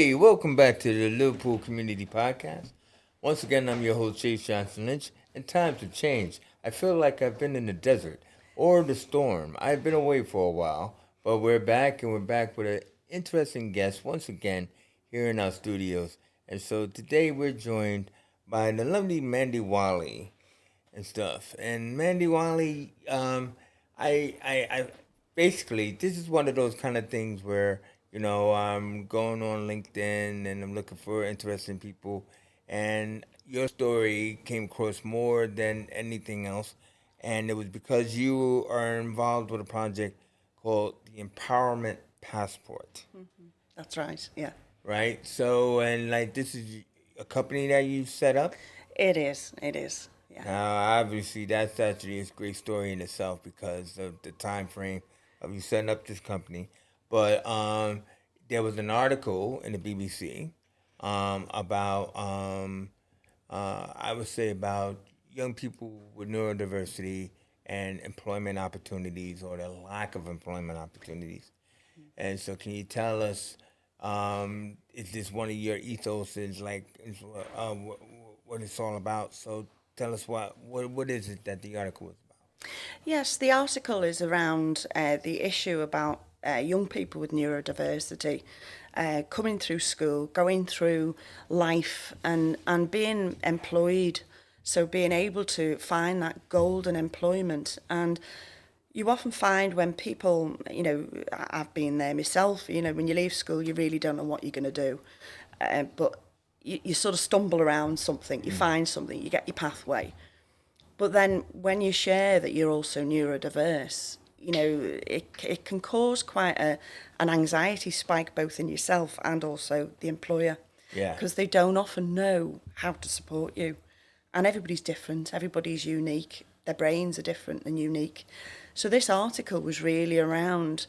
Hey, welcome back to the Liverpool Community Podcast. Once again, I'm your host, Chase Johnson Lynch, and times have changed. I feel like I've been in the desert or the storm. I've been away for a while, but we're back, and we're back with an interesting guest once again here in our studios. And so today we're joined by the lovely Mandy Whalley and stuff. And Mandy Whalley, I basically, this is one of those kind of things where I'm going on LinkedIn and I'm looking for interesting people, and your story came across more than anything else, and it was because you are involved with a project called the Empowerment Passport, That's right. Yeah, right? So, and like this is a company that you set up. it is. It is. Yeah. Now, obviously, that's actually a great story in itself because of the time frame of you setting up this company. But there was an article in the BBC about, I would say, about young people with neurodiversity and employment opportunities or the lack of employment opportunities. And so, can you tell us, is this one of your ethoses, like, what it's all about? So, tell us what is it that the article was about? Yes, the article is around the issue about young people with neurodiversity coming through school, going through life, and being employed. So being able to find that golden employment. And you often find when people, I've been there myself, when you leave school, you really don't know what you're going to do. But you sort of stumble around something, you find something, you get your pathway. But then when you share that you're also neurodiverse, it can cause quite an anxiety spike both in yourself and also the employer. Yeah. Because they don't often know how to support you. And everybody's different, everybody's unique, their brains are different and unique. So this article was really around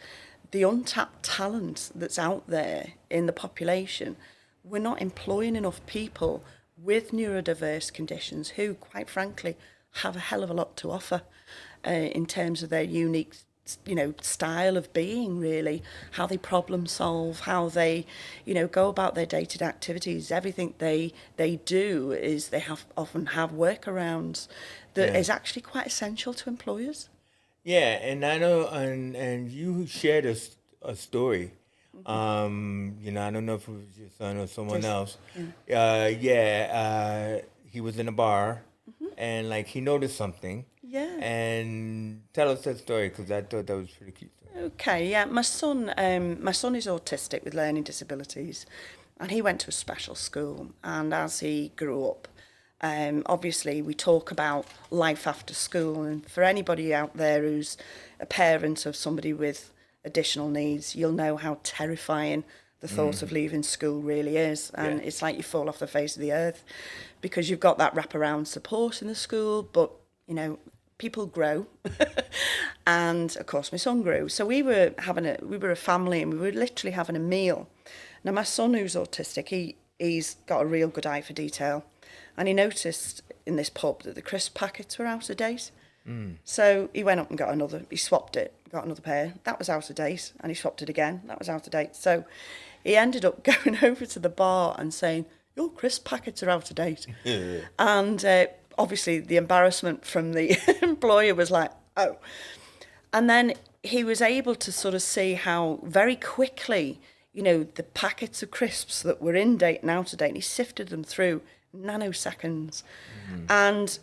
the untapped talent that's out there in the population. We're not employing enough people with neurodiverse conditions who, quite frankly, have a hell of a lot to offer in terms of their unique, style of being, really, how they problem solve, how they, go about their day-to-day activities. Everything they do is they often have workarounds that Yeah. is actually quite essential to employers. Yeah, and I know, and you shared a story. I don't know if it was your son or someone Just, else. yeah. He was in a bar, and like he noticed something. Yeah. And tell us that story because I thought that was pretty cute. Okay, yeah. My son is autistic with learning disabilities, and he went to a special school. And as he grew up, obviously we talk about life after school. And for anybody out there who's a parent of somebody with additional needs, you'll know how terrifying the thought of leaving school really is. And Yeah. it's like you fall off the face of the earth because you've got that wraparound support in the school, but people grow. And of course my son grew, so we were a family, and we were literally having a meal. Now my son, who's autistic, he's got a real good eye for detail, and he noticed in this pub that the crisp packets were out of date. So he went up and he swapped it, got another pair. That was out of date, and he swapped it again. That was out of date. So he ended up going over to the bar and saying, "Your crisp packets are out of date." And obviously the embarrassment from the employer was like, oh. And then he was able to sort of see how very quickly, the packets of crisps that were in date and out of date, and he sifted them through nanoseconds. And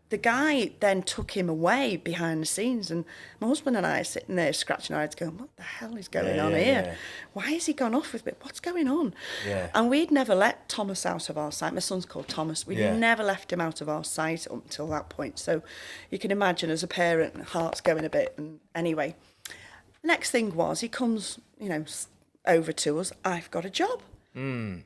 the guy then took him away behind the scenes, and my husband and I are sitting there scratching our heads going, what the hell is going on here? Yeah. Why has he gone off with me? What's going on? Yeah. And we'd never let Thomas out of our sight. My son's called Thomas. We'd never left him out of our sight up until that point. So you can imagine, as a parent, heart's going a bit. And anyway, next thing was he comes, over to us. I've got a job. And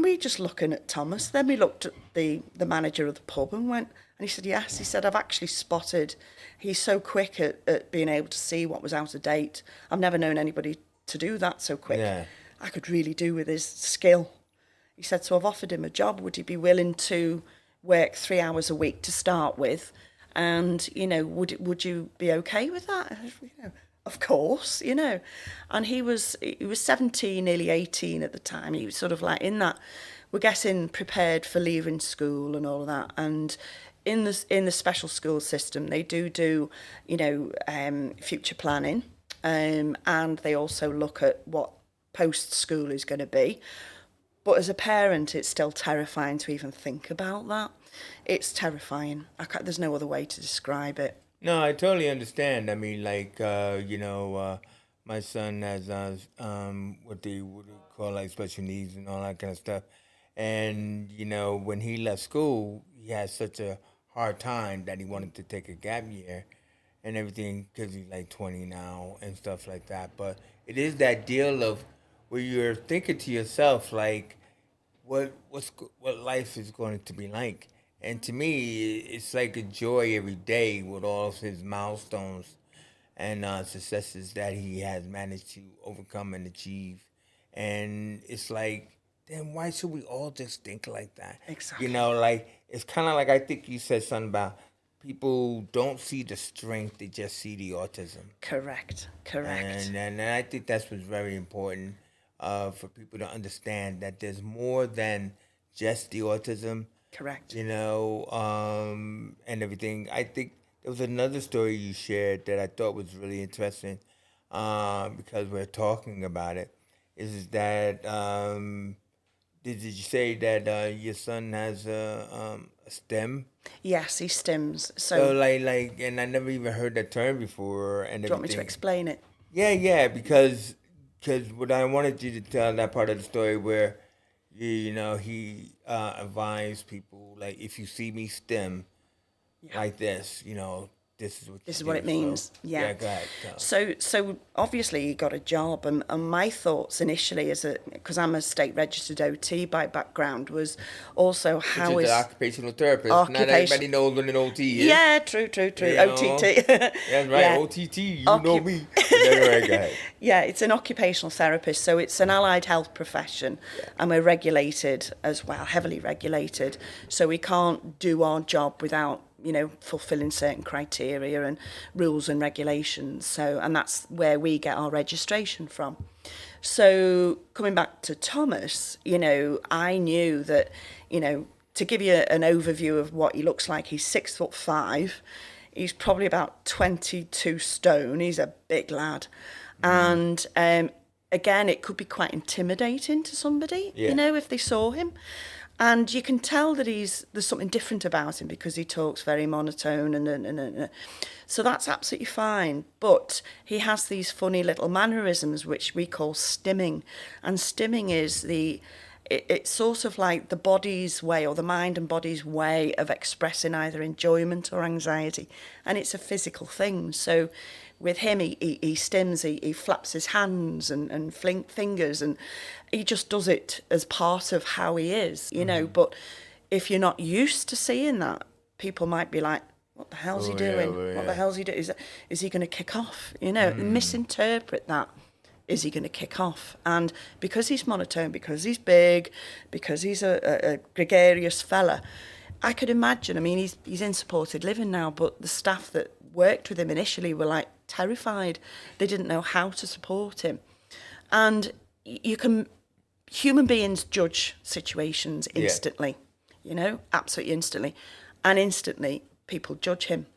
we just looking at Thomas. Then we looked at the manager of the pub and went, and he said, yes. He said, I've actually spotted, he's so quick at being able to see what was out of date. I've never known anybody to do that so quick. Yeah. I could really do with his skill. He said, so I've offered him a job. Would he be willing to work 3 hours a week to start with? And, would you be okay with that? of course, you know. And he was 17, nearly 18 at the time. He was sort of like in that, we're getting prepared for leaving school and all of that. And in the special school system, they do future planning, and they also look at what post school is going to be. But as a parent, it's still terrifying to even think about that. It's terrifying. There's no other way to describe it. No, I totally understand. I mean, like, my son has what they call like special needs and all that kind of stuff. And when he left school, he had such a hard time that he wanted to take a gap year and everything because he's like 20 now and stuff like that. But it is that deal of where you're thinking to yourself like, what life is going to be like. And to me, it's like a joy every day with all of his milestones and successes that he has managed to overcome and achieve. And it's like, then why should we all just think like that? Exactly. Like it's kind of like I think you said something about people don't see the strength; they just see the autism. Correct. And I think that's what's very important for people to understand that there's more than just the autism, Correct. and everything. I think there was another story you shared that I thought was really interesting because we're talking about it. Is that did you say that your son has a STEM? Yes, he stims. So So, do and I never even heard that term before and you want me to everything. explain it? Yeah, because what I wanted you to tell that part of the story where he advised people like if you see me stem Yeah. like this, this is what you This is what do. it So means. Yeah. yeah, go ahead. Tell. So obviously he got a job, and my thoughts initially, because I'm a state registered OT by background, was also Which how is the is occupational therapist. Not occupation. everybody knows what an OT is. Yeah, true. You know, OTT. that's right. Yeah. OTT. You know Occup- me. That's right. Go ahead. Yeah, it's an occupational therapist, so it's an allied health profession, Yeah. and we're regulated as well, heavily regulated. So we can't do our job without, fulfilling certain criteria and rules and regulations. So, and that's where we get our registration from. So coming back to Thomas, I knew that, to give you an overview of what he looks like, he's 6'5". He's probably about 22 stone. He's a big lad. And again, it could be quite intimidating to somebody, Yeah. if they saw him. And you can tell that there's something different about him because he talks very monotone and so that's absolutely fine. But he has these funny little mannerisms which we call stimming, and stimming is it's sort of like the body's way, or the mind and body's way of expressing either enjoyment or anxiety, and it's a physical thing. So with him, he stims, he flaps his hands and fingers, and he just does it as part of how he is. But if you're not used to seeing that, people might be like, what the hell's he Oh, doing? yeah, What the yeah. hell's he doing? Is he going to kick off? Misinterpret that. Is he going to kick off? And because he's monotone, because he's big, because he's a gregarious fella, I could imagine. I mean, he's in supported living now, but the staff that worked with him initially were like terrified. They didn't know how to support him. And human beings judge situations Yeah. instantly, absolutely instantly. And instantly, people judge him,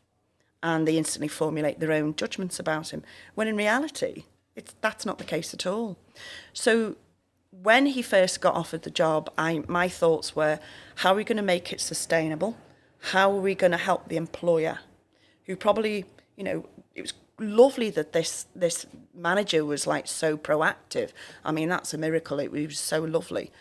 and they instantly formulate their own judgments about him, when in reality, that's not the case at all. So when he first got offered the job, my thoughts were, how are we going to make it sustainable? How are we going to help the employer, who probably, it was lovely that this manager was like so proactive. I mean, that's a miracle. It was so lovely.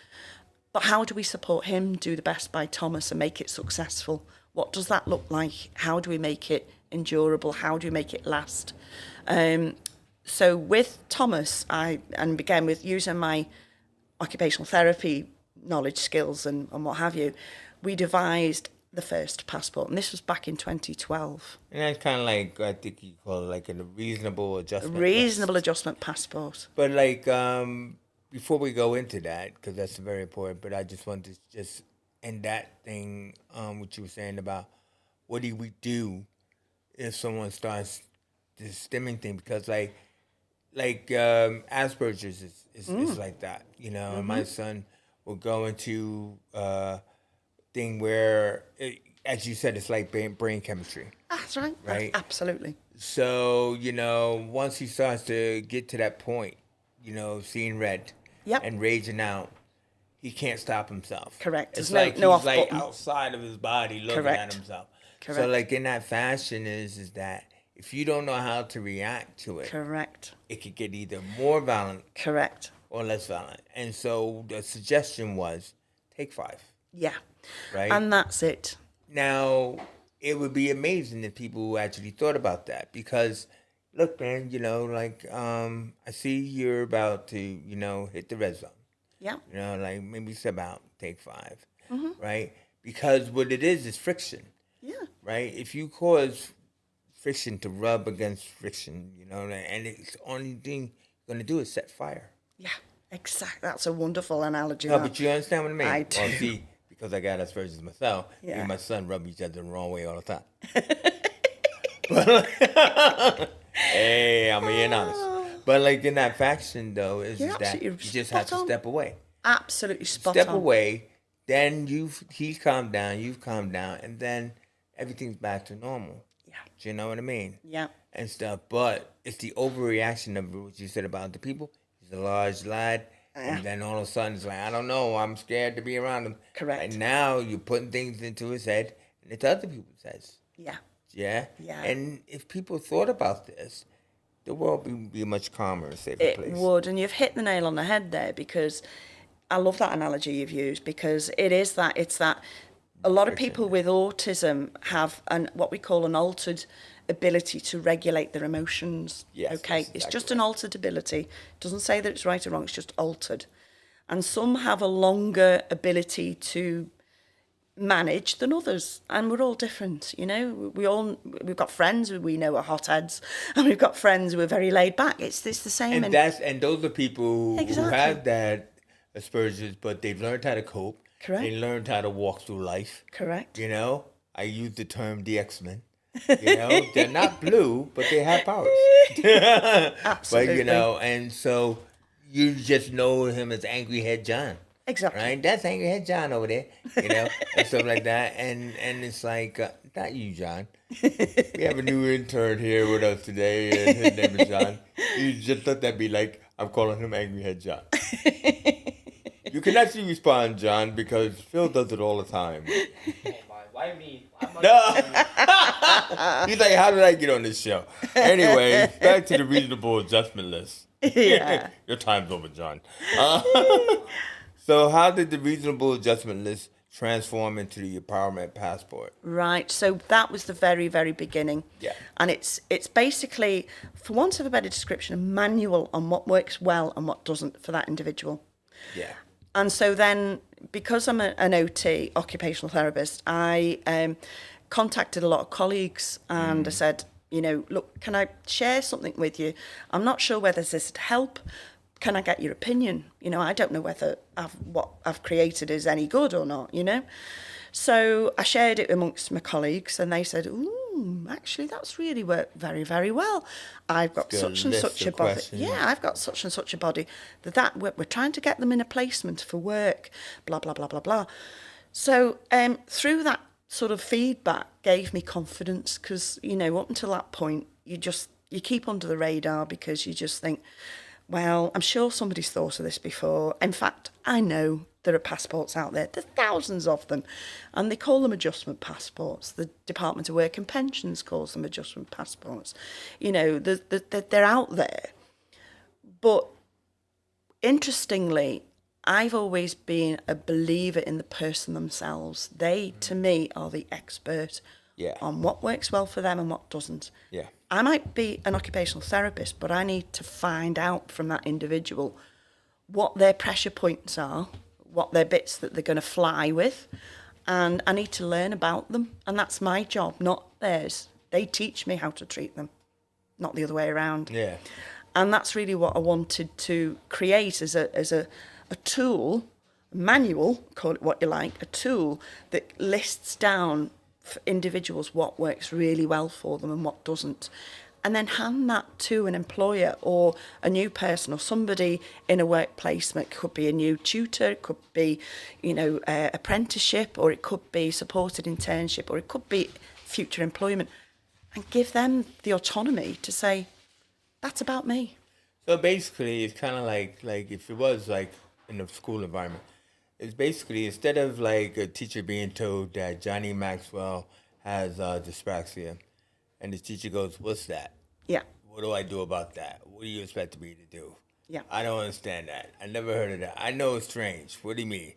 But how do we support him, do the best by Thomas, and make it successful? What does that look like? How do we make it endurable? How do we make it last? So with Thomas, I began with using my occupational therapy knowledge, skills, and what have you. We devised the first passport, and this was back in 2012. And that's kind of like I think you call it like a reasonable A adjustment. reasonable adjustment passport. But like before we go into that, because that's very important. But I just want to just end that thing what you were saying about what do we do if someone starts this stemming thing because Asperger's is like that, you know. And my son will go into thing where, as you said, it's like brain chemistry, That's right. right? Absolutely. So, you know, once he starts to get to that point, you know, seeing red Yep. and raging out, he can't stop himself. Correct. It's There's like no he's off like button. outside of his body looking Correct. at himself. So Correct. like in that fashion is that if you don't know how to react to it, Correct. it could get either more violent Correct. or less violent. And so the suggestion was take 5, Yeah. right? And that's it. Now, it would be amazing if people actually thought about that because, look, man, you know, like, I see you're about to, you know, hit the red zone. Yeah. You know, like maybe step out, take 5, right? Because what it is friction, Yeah. right? If you cause friction to rub against friction, you know, and it's the only thing you're going to do is set fire. Yeah. Exactly. That's a wonderful analogy. No, that. but you understand what I mean? I do. Well, see, because I got Asperger's myself, me Yeah. and my son rub each other the wrong way all the time. But, hey, I'm being honest. But like in that faction, though, is You're that absolutely you just have to spot on. step away. Absolutely spot Step on. away, then he's calmed down, you've calmed down, and then everything's back to normal. Yeah. Do you know what I mean? Yeah. And stuff. But it's the overreaction of what you said about the people. He's a large lad. Yeah. And then all of a sudden it's like, I don't know, I'm scared to be around him. Correct. And now you're putting things into his head and it's other people's heads. Yeah. Yeah? Yeah. And if people thought about this, the world would be a much calmer and safer It place. would, and you've hit the nail on the head there because I love that analogy you've used because it's that a lot of people with autism have what we call an altered ability to regulate their emotions. Yes, okay, that's it's exactly just an altered ability. It doesn't say that it's right or wrong. It's just altered, and some have a longer ability to manage than others, and we're all different. You know, we've got friends who we know are hotheads, and we've got friends who are very laid back. It's the same. And those are people who Exactly. have that Asperger's, but they've learned how to cope. Correct. They learned how to walk through life. Correct. You know, I use the term the X-Men. You know, they're not blue, but they have powers. Absolutely. But, you know, and so you just know him as Angry Head John. Exactly. Right? That's Angry Head John over there, you know, and stuff like that. And it's like, not you, John. We have a new intern here with us today, and his name is John. You just let that be like, I'm calling him Angry Head John. You can actually respond, John, because Phil does it all the time. Oh my, why me? I'm not No. He's like, how did I get on this show? Anyway, back to the reasonable adjustment list. Yeah. Your time's over, John. So how did the reasonable adjustment list transform into the empowerment passport? Right. So that was the very, very beginning. Yeah. And it's basically, for want of a better description, a manual on what works well and what doesn't for that individual. Yeah. And so then, because I'm an OT, occupational therapist, I contacted a lot of colleagues and I said, you know, look, can I share something with you? I'm not sure whether this would help. Can I get your opinion? You know, I don't know whether what I've created is any good or not, you know? So I shared it amongst my colleagues and they said, ooh, actually, that's really worked very, very well. I've got Still such and list such of a body. questions. Yeah, I've got such and such a body. We're trying to get them in a placement for work, blah, blah, blah, blah, blah. So through that sort of feedback gave me confidence because, you know, up until that point, you keep under the radar because you just think, well, I'm sure somebody's thought of this before. In fact, I know there are passports out there. There's thousands of them. And they call them adjustment passports. The Department of Work and Pensions calls them adjustment passports. You know, they're out there. But interestingly, I've always been a believer in the person themselves. They, to me, are the expert on what works well for them and what doesn't. Yeah. I might be an occupational therapist, but I need to find out from that individual what their pressure points are, what their bits that they're going to fly with, and I need to learn about them. And that's my job, not theirs. They teach me how to treat them, not the other way around. Yeah. And that's really what I wanted to create as a tool, a manual, call it what you like, a tool that lists down for individuals what works really well for them and what doesn't. and then hand that to an employer or a new person or somebody in a work placement. It could be a new tutor, it could be, apprenticeship, or it could be supported internship, or it could be future employment, and give them the autonomy to say, that's about me. So basically, it's kind of like if it was like in a school environment, it's basically instead of like a teacher being told that Johnny Maxwell has dyspraxia, and the teacher goes, "What's that? Yeah, What do I do about that? What do you expect me to do? yeah, I don't understand that. I never heard of that. I know it's strange. What do you mean?"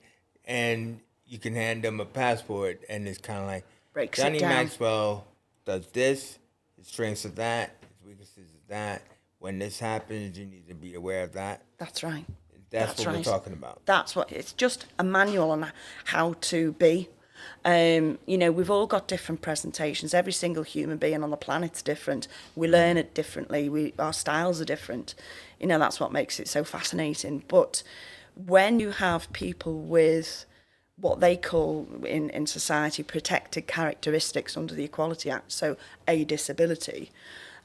And you can hand them a passport, and it's kind of like breaks it Johnny down. Maxwell does this. His strengths are that. His weaknesses is that. When this happens, you need to be aware of that. That's right. That's what we're talking about. That's what it's just a manual on how to be. We've all got different presentations. Every single human being on the planet's different. We learn it differently. Our styles are different. That's what makes it so fascinating. But when you have people with what they call in society protected characteristics under the Equality Act, so a disability,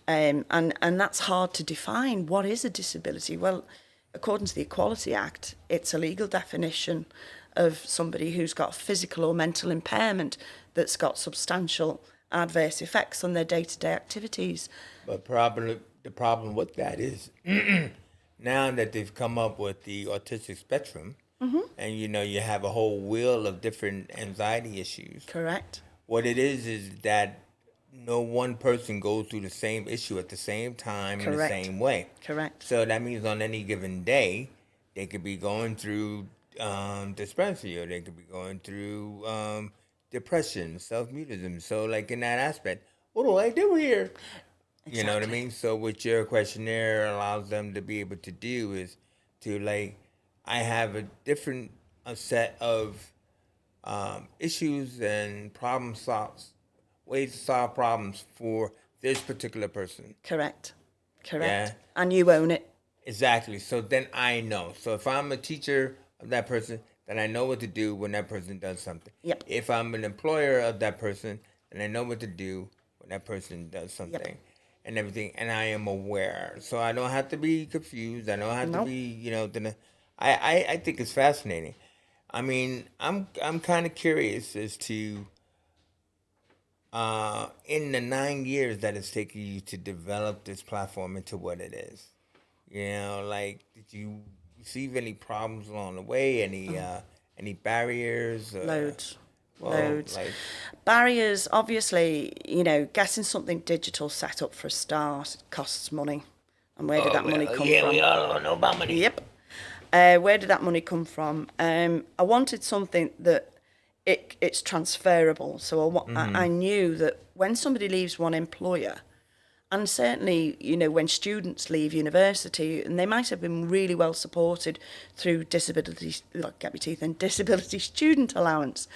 and that's hard to define. What is a disability? Well, according to the Equality Act, it's a legal definition of somebody who's got physical or mental impairment that's got substantial adverse effects on their day-to-day activities. But the problem with that is now that they've come up with the autistic spectrum, and you have a whole wheel of different anxiety issues. Correct. What it is that no one person goes through the same issue at the same time in the Correct. same way. Correct. So that means on any given day, they could be going through dyspraxia, or they could be going through depression, self-mutism. So, like in that aspect, what do I do here? You know what I Exactly. mean? So, what your questionnaire allows them to be able to do is to I have a different set of issues and ways to solve problems for this particular person. Correct. Yeah. And you own it. Exactly. So then I know. So if I'm a teacher of that person, then I know what to do when that person does something. Yep. If I'm an employer of that person, then I know what to do when that person does something and everything. And I am aware. So I don't have to be confused. I don't have to Nope. be, I think it's fascinating. I mean, I'm kind of curious as to in the 9 years that it's taken you to develop this platform into what it is. Did you receive any problems along the way? Any barriers? Loads. Well, Loads. Barriers, obviously, getting something digital set up for a start costs money. And where did that money come from? We all know about money. Yep. Where did that money come from? I wanted something that it's transferable. So I knew that when somebody leaves one employer, and certainly, when students leave university, and they might have been really well supported through disability student allowance,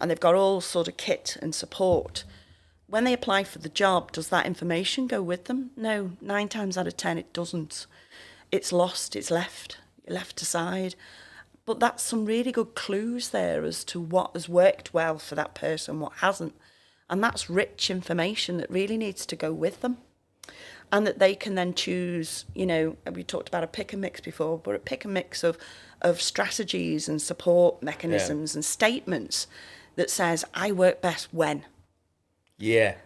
and they've got all sort of kit and support. When they apply for the job, does that information go with them? No, 9 times out of 10 it doesn't. It's lost, it's left aside. But that's some really good clues there as to what has worked well for that person, what hasn't. And that's rich information that really needs to go with them. And that they can then choose, we talked about a pick and mix before, but a pick and mix of strategies and support mechanisms and statements that says, I work best when. Yeah.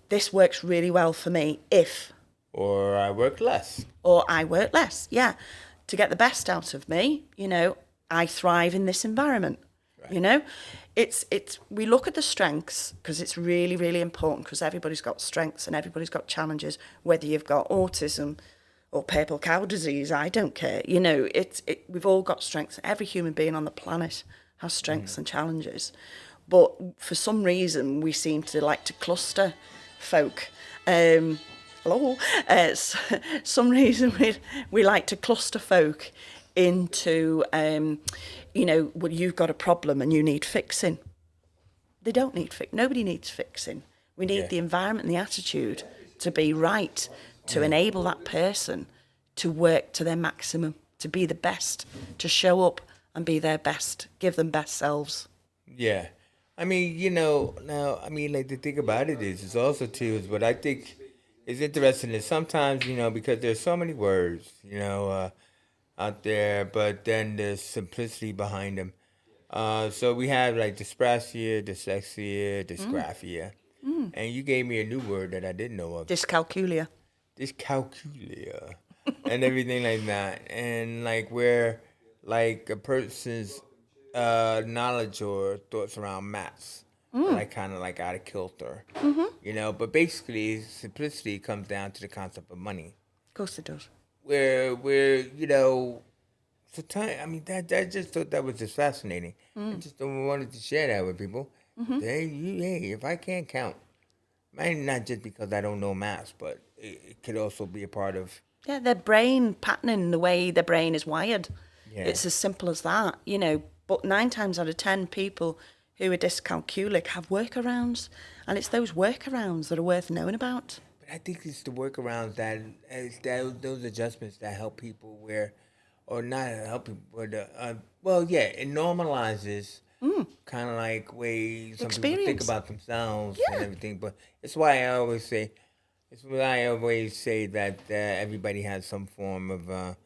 This works really well for me if. Or I work less. Or I work less, yeah. To get the best out of me, I thrive in this environment. Right. We look at the strengths because it's really, really important because everybody's got strengths and everybody's got challenges, whether you've got autism or purple cow disease, I don't care. We've all got strengths. Every human being on the planet has strengths and challenges. But for some reason, we seem to like to cluster folk. Some reason we like to cluster folk into, you've got a problem and you need fixing. They don't need nobody needs fixing. We need the environment and the attitude to be right, to enable that person to work to their maximum, to be the best, to show up and be their best, give them best selves. Yeah. I mean, the thing about it is also too, is what I think, it's interesting that sometimes, because there's so many words, out there, but then there's simplicity behind them. So we have like dyspraxia, dyslexia, dysgraphia, and you gave me a new word that I didn't know of, Dyscalculia. dyscalculia, and everything like that, and like where like a person's knowledge or thoughts around maths are like kind of like out of kilter, But basically, simplicity comes down to the concept of money, Of course it does. where so time. I mean that just thought that was just fascinating. I just wanted to share that with people. Hey, if I can't count, might not just because I don't know math, but it could also be a part of. Yeah, their brain patterning, the way their brain is wired. Yeah. It's as simple as that, But 9 times out of 10 people who are dyscalculic have workarounds, and it's those workarounds that are worth knowing about. But I think it's the workarounds those adjustments that help people or not help people, but it normalizes kind of like ways some people think Experience. about themselves Yeah. and everything. But it's why I always say that everybody has some form of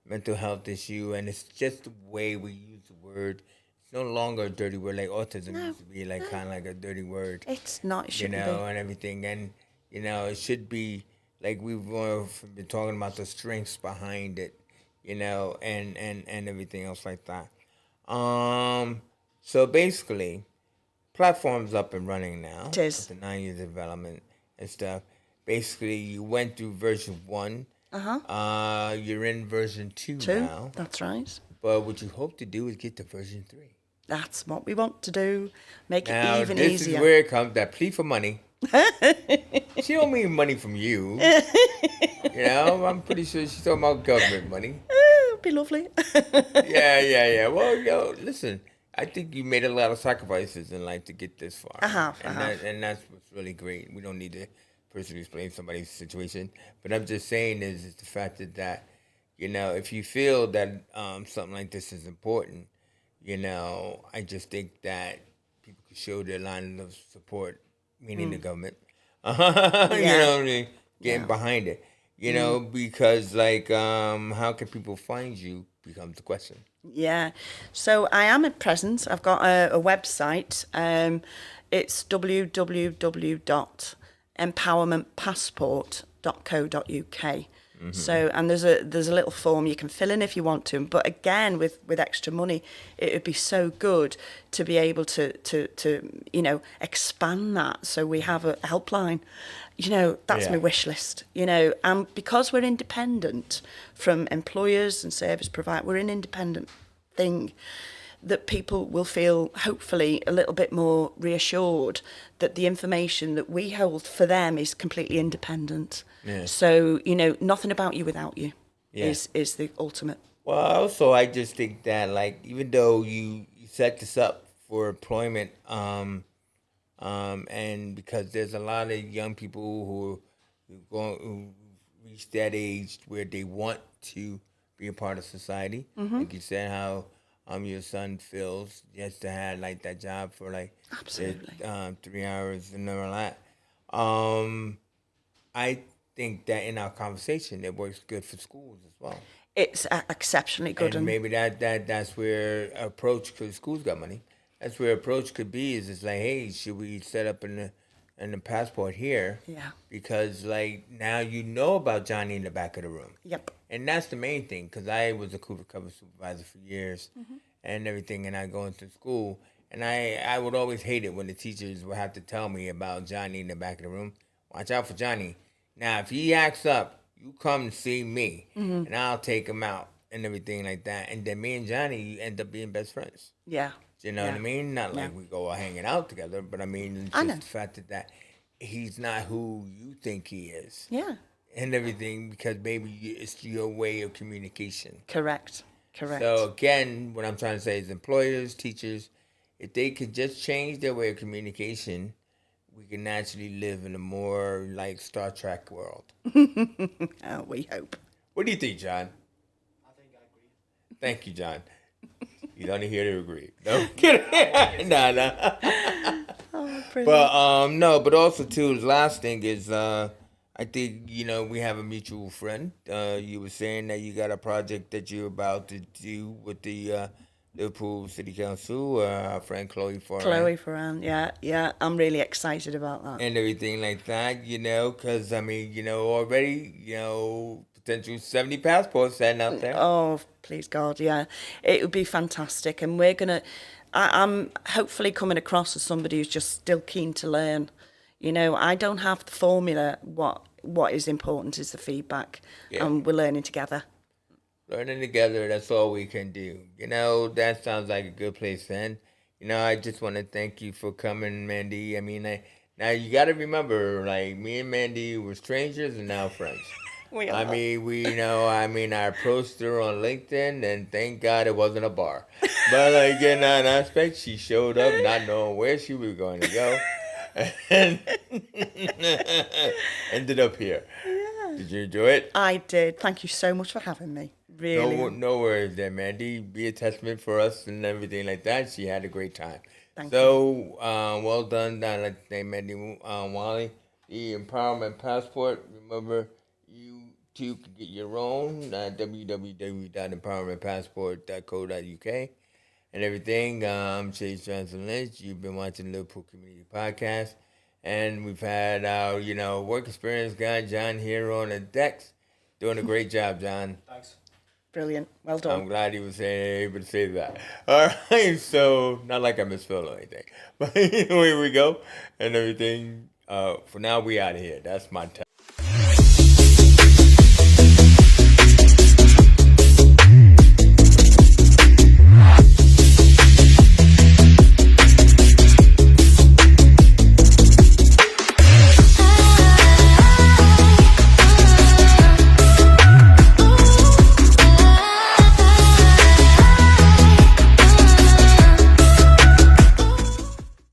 mental health issue, and it's just the way we use the word. It's no longer a dirty word like autism used to be, like kind of like a dirty word. It's not, it shouldn't And everything. And, it should be like we've been talking about the strengths behind it, and everything else like that. So basically, platform's up and running now. It is. With the 9 years of development and stuff. Basically, you went through version 1. You're in version 2 be. now. That's right. But what you hope to do is get to version 3. That's what we want to do. Make Now, it even this easier. is where it comes, that plea for money. She don't mean money from you. I'm pretty sure she's talking about government money. It'd be lovely. Yeah. Well, listen, I think you made a lot of sacrifices in life to get this far. I have. And that's what's really great. We don't need to personally explain somebody's situation. But I'm just saying is the fact that if you feel that something like this is important, I just think that people could show their line of support, meaning the government. You know what I mean? Getting behind it. Because how can people find you becomes the question. Yeah. So I am at present. I've got a website. It's www.empowermentpassport.co.uk. So, and there's a little form you can fill in if you want to. But again, with extra money, it would be so good to be able to expand that. So we have a helpline. That's my wish list. And because we're independent from employers and service providers, we're an independent thing, that people will feel hopefully a little bit more reassured that the information that we hold for them is completely independent. Yeah. So, nothing about you without you is the ultimate. Well, also, I just think that, like, even though you set this up for employment, and because there's a lot of young people who reach that age where they want to be a part of society, like you said, how your son feels just to have like that job for like Absolutely. 3 hours and all that. I think that in our conversation, it works good for schools as well. It's exceptionally good. And maybe that's where approach, because schools got money. That's where approach could be. Is it's like, hey, should we set up in the passport here? Yeah. Because like now you know about Johnny in the back of the room. Yep. And that's the main thing, because I was a Cooper cover supervisor for years and everything, and I go into school, and I would always hate it when the teachers would have to tell me about Johnny in the back of the room. Watch out for Johnny. Now, if he acts up, you come and see me, and I'll take him out and everything like that. And then me and Johnny end up being best friends. Yeah. You know what I mean? Not like we go hanging out together, but I mean, it's just the fact that he's not who you think he is. Yeah. And everything, because maybe it's your way of communication. Correct. So again, what I'm trying to say is employers, teachers, if they could just change their way of communication, we can actually live in a more like Star Trek world. Oh, we hope. What do you think, John? I think I agree. Thank you, John. He's only here to agree. No, kidding. No. Oh, brilliant. But no, but also too, the last thing is I I think, we have a mutual friend. You were saying that you got a project that you're about to do with the Liverpool City Council, our friend Chloe Foran, Chloe Ferran, yeah, yeah. I'm really excited about that. and everything like that, because, I mean, already, potential 70 passports sitting out there. Oh, please God, yeah. It would be fantastic. And I'm hopefully coming across as somebody who's just still keen to learn. I don't have the formula. What is important is the feedback, Yeah. and we're learning together. Learning together, that's all we can do. That sounds like a good place to end. I just want to thank you for coming, Mandy. I mean, now you got to remember, like, me and Mandy were strangers and now friends. We I are. mean, I approached her on LinkedIn and thank God it wasn't a bar. But, like, in that aspect, she showed up not knowing where she was going to go and ended up here. Did you enjoy it? I did. Thank you so much for having me. Really. No worries there, Mandy. Be a testament for us and everything like that. She had a great time. Thank So, well done. I'd like to thank Mandy Whalley. The Empowerment Passport. Remember, you too can get your own www.empowermentpassport.co.uk and everything. I'm Chase Johnson Lynch. You've been watching Liverpool Community Podcast. And we've had our, work experience guy, John, here on the decks. Doing a great job, John. Thanks. Brilliant. Well done. I'm glad he was able to say that. All right, so not like I misspelled or anything, but here we go and everything. For now, we out of here. That's my time.